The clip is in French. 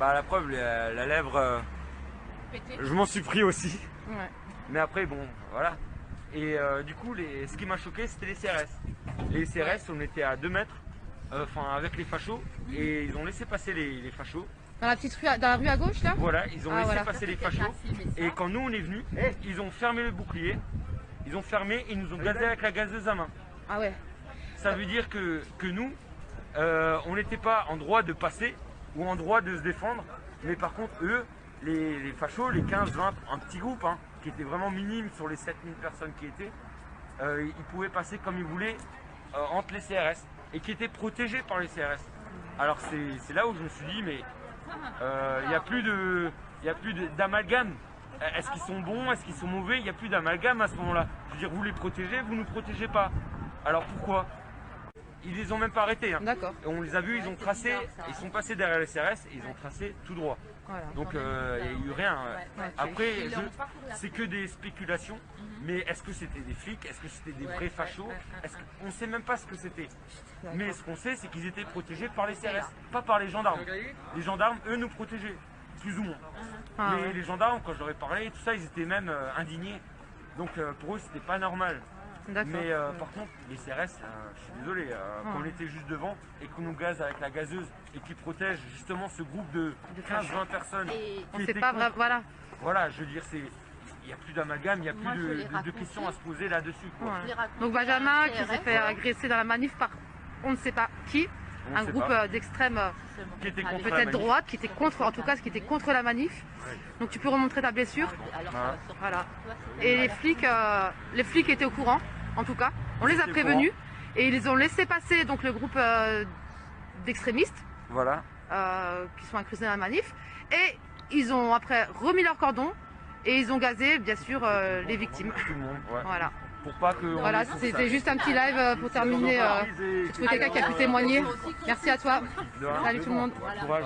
Bah la preuve, la lèvre, je m'en suis pris aussi. Ouais. Mais après bon, voilà. Et du coup, ce qui m'a choqué, c'était les CRS. Les CRS, on était à 2 mètres, enfin avec les fachos, et ils ont laissé passer les fachos. Dans la petite rue, dans la rue à gauche là? Voilà, ils ont laissé voilà. passer les fachos. Et quand nous on est venus, ils ont fermé le bouclier. Ils ont fermé et ils nous ont gazé avec la gazeuse à main. Ah ouais. Ça veut dire que nous, on n'était pas en droit de passer ou en droit de se défendre. Mais par contre, eux, les fachos, les 15, 20, un petit groupe, hein, qui était vraiment minime sur les 7000 personnes qui étaient, ils pouvaient passer comme ils voulaient entre les CRS et qui étaient protégés par les CRS. Alors c'est là où je me suis dit, mais il n'y a plus d'amalgame. Est-ce qu'ils sont bons, est-ce qu'ils sont mauvais? Il n'y a plus d'amalgame à ce moment-là. Je veux dire, vous les protégez, vous ne nous protégez pas. Alors pourquoi? Ils les ont même pas arrêtés. Hein. D'accord. On les a vus, ils ont tracé, ils sont passés derrière les CRS et ils ont tracé tout droit. Voilà. Donc il n'y a eu rien. Ouais. Après, c'est que des spéculations. Mais est-ce que c'était des flics? Est-ce que c'était des vrais fachos? On ne sait même pas ce que c'était. Mais ce qu'on sait, c'est qu'ils étaient protégés par les CRS, pas par les gendarmes. Les gendarmes, eux, nous protégeaient, plus ou moins. Ah, Mais ouais. les gendarmes, quand je leur ai parlé, tout ça, ils étaient même indignés. Donc pour eux, c'était pas normal. Mais par contre, les CRS, je suis désolé, quand on était juste devant et qu'on nous gaze avec la gazeuse et qui protège justement ce groupe de 15-20 personnes. On ne sait pas vraiment. Voilà. Voilà, je veux dire, il n'y a plus d'amalgame, il n'y a plus de questions à se poser là-dessus. Ouais. Donc Benjamin qui s'est fait agresser dans la manif par on ne sait pas qui, un groupe d'extrême peut-être droite qui était contre, en tout cas qui était contre la manif. Ouais. Donc tu peux remontrer ta blessure. Voilà. Et les flics étaient au courant, en tout cas. On les a prévenus et ils ont laissé passer donc le groupe d'extrémistes. Voilà. Qui sont incrustés dans la manif. Et ils ont après remis leur cordon et ils ont gazé bien sûr les victimes. Tout le monde, ouais. Voilà. Pour pas que Voilà, c'était juste un petit live pour terminer. Si tu veux quelqu'un qui a pu témoigner. Merci à toi. Salut tout le monde. Courage.